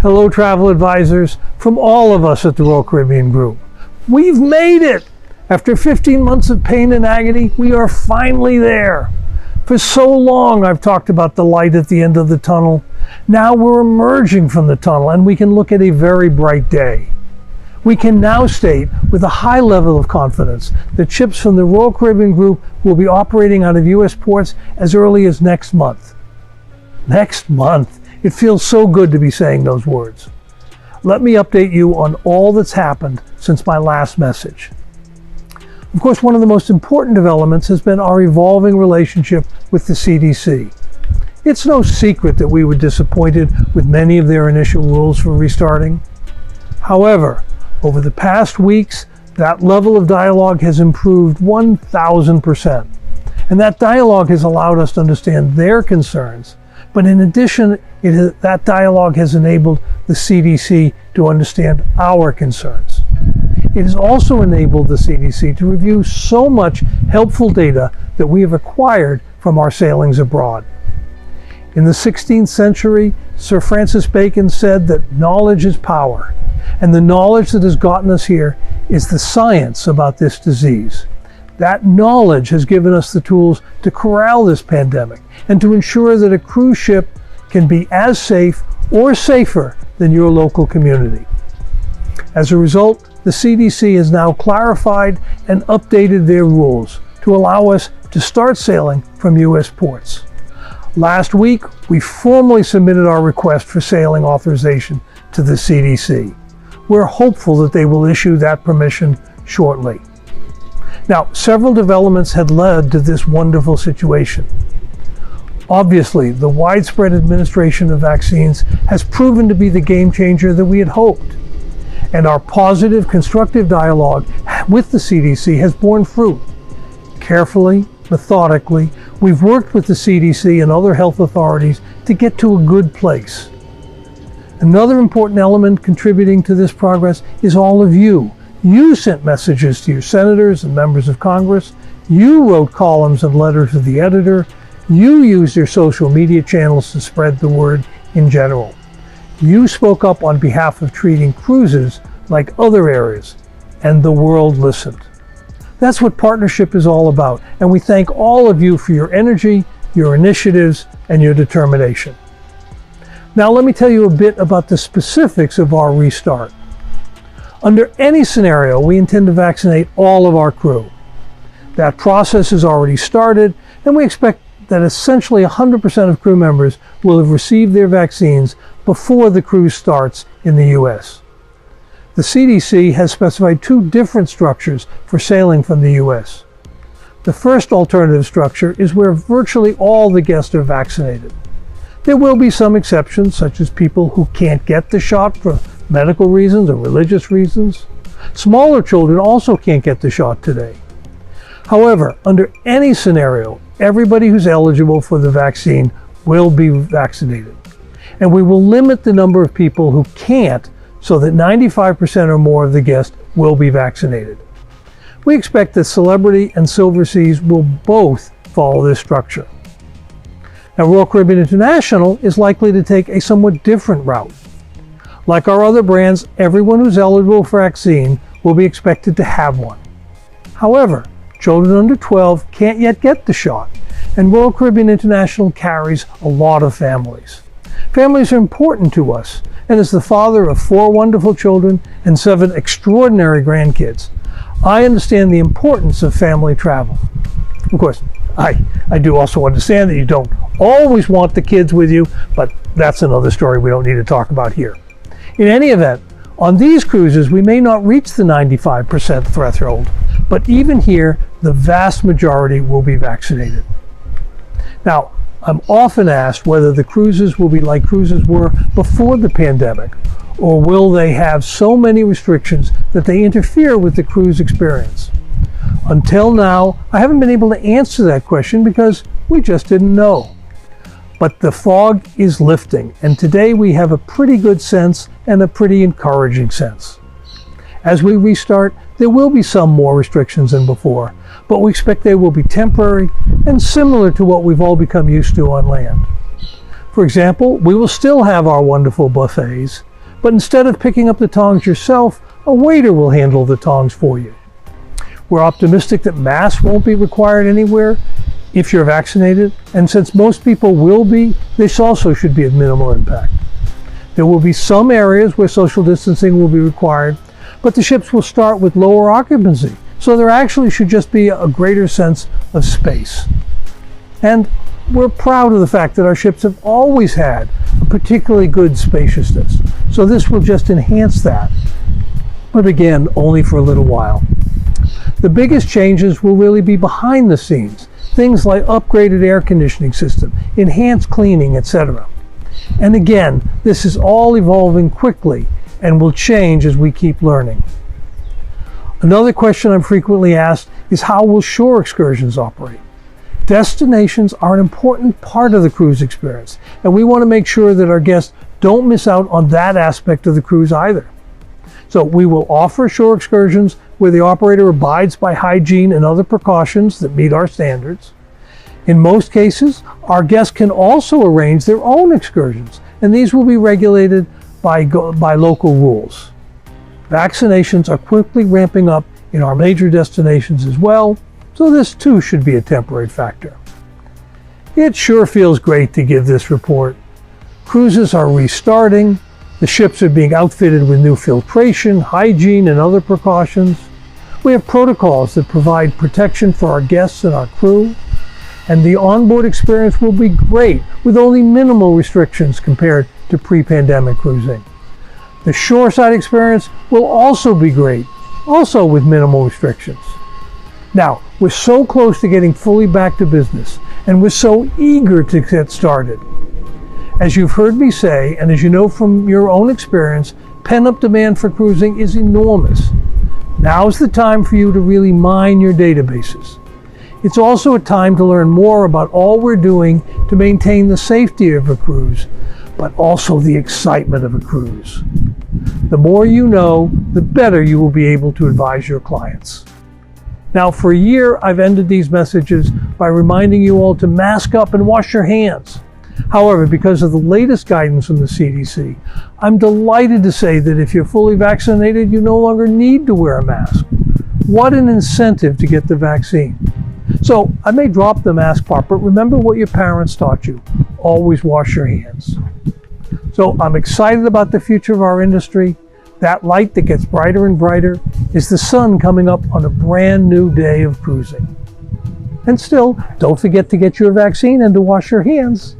Hello, travel advisors, from all of us at the Royal Caribbean Group. We've made it! After 15 months of pain and agony, we are finally there. For so long, I've talked about the light at the end of the tunnel. Now we're emerging from the tunnel and we can look at a very bright day. We can now state with a high level of confidence that ships from the Royal Caribbean Group will be operating out of U.S. ports as early as next month. Next month! It feels so good to be saying those words. Let me update you on all that's happened since my last message. Of course, one of the most important developments has been our evolving relationship with the CDC. It's no secret that we were disappointed with many of their initial rules for restarting. However, over the past weeks, that level of dialogue has improved 1,000%. And that dialogue has allowed us to understand their concerns. But in addition, that dialogue has enabled the CDC to understand our concerns. It has also enabled the CDC to review so much helpful data that we have acquired from our sailings abroad. In the 16th century, Sir Francis Bacon said that knowledge is power, and the knowledge that has gotten us here is the science about this disease. That knowledge has given us the tools to corral this pandemic and to ensure that a cruise ship can be as safe or safer than your local community. As a result, the CDC has now clarified and updated their rules to allow us to start sailing from U.S. ports. Last week, we formally submitted our request for sailing authorization to the CDC. We're hopeful that they will issue that permission shortly. Now, several developments had led to this wonderful situation. Obviously, the widespread administration of vaccines has proven to be the game changer that we had hoped. And our positive, constructive dialogue with the CDC has borne fruit. Carefully, methodically, we've worked with the CDC and other health authorities to get to a good place. Another important element contributing to this progress is all of you. You sent messages to your senators and members of Congress. You wrote columns and letters to the editor. You used your social media channels to spread the word in general. You spoke up on behalf of treating cruises like other areas, and the world listened. That's what partnership is all about, and we thank all of you for your energy, your initiatives, and your determination. Now let me tell you a bit about the specifics of our restart. Under any scenario, we intend to vaccinate all of our crew. That process has already started, and we expect that essentially 100% of crew members will have received their vaccines before the cruise starts in the U.S. The CDC has specified two different structures for sailing from the U.S. The first alternative structure is where virtually all the guests are vaccinated. There will be some exceptions, such as people who can't get the shot for medical reasons or religious reasons. Smaller children also can't get the shot today. However, under any scenario, everybody who's eligible for the vaccine will be vaccinated. And we will limit the number of people who can't so that 95% or more of the guests will be vaccinated. We expect that Celebrity and Silver Seas will both follow this structure. Now, Royal Caribbean International is likely to take a somewhat different route. Like our other brands, everyone who's eligible for vaccine will be expected to have one. However, children under 12 can't yet get the shot, and Royal Caribbean International carries a lot of families. Families are important to us, and as the father of 4 wonderful children and 7 extraordinary grandkids, I understand the importance of family travel. Of course, I do also understand that you don't always want the kids with you, but that's another story we don't need to talk about here. In any event, on these cruises, we may not reach the 95% threshold, but even here, the vast majority will be vaccinated. Now, I'm often asked whether the cruises will be like cruises were before the pandemic, or will they have so many restrictions that they interfere with the cruise experience? Until now, I haven't been able to answer that question because we just didn't know. But the fog is lifting, and today we have a pretty good sense and a pretty encouraging sense. As we restart, there will be some more restrictions than before, but we expect they will be temporary and similar to what we've all become used to on land. For example, we will still have our wonderful buffets, But instead of picking up the tongs yourself, a waiter will handle the tongs for you. We're optimistic that masks won't be required anywhere if you're vaccinated, and since most people will be, this also should be of minimal impact. There will be some areas where social distancing will be required, but the ships will start with lower occupancy, so there actually should just be a greater sense of space. And we're proud of the fact that our ships have always had a particularly good spaciousness, so this will just enhance that, but again, only for a little while. The biggest changes will really be behind the scenes, things like upgraded air conditioning system, enhanced cleaning, etc. And again, this is all evolving quickly and will change as we keep learning. Another question I'm frequently asked is, how will shore excursions operate? Destinations are an important part of the cruise experience, and we want to make sure that our guests don't miss out on that aspect of the cruise either. So we will offer shore excursions where the operator abides by hygiene and other precautions that meet our standards. In most cases, our guests can also arrange their own excursions, and these will be regulated by local rules. Vaccinations are quickly ramping up in our major destinations as well, so this too should be a temporary factor. It sure feels great to give this report. Cruises are restarting, the ships are being outfitted with new filtration, hygiene, and other precautions. We have protocols that provide protection for our guests and our crew, and the onboard experience will be great with only minimal restrictions compared to pre-pandemic cruising. The shoreside experience will also be great, also with minimal restrictions. Now, we're so close to getting fully back to business, and we're so eager to get started. As you've heard me say, and as you know from your own experience, pent-up demand for cruising is enormous. Now's the time for you to really mine your databases. It's also a time to learn more about all we're doing to maintain the safety of a cruise, but also the excitement of a cruise. The more you know, the better you will be able to advise your clients. Now, for a year, I've ended these messages by reminding you all to mask up and wash your hands. However, because of the latest guidance from the CDC, I'm delighted to say that if you're fully vaccinated, you no longer need to wear a mask. What an incentive to get the vaccine. So I may drop the mask part, but remember what your parents taught you. Always wash your hands. So I'm excited about the future of our industry. That light that gets brighter and brighter is the sun coming up on a brand new day of cruising. And still, don't forget to get your vaccine and to wash your hands.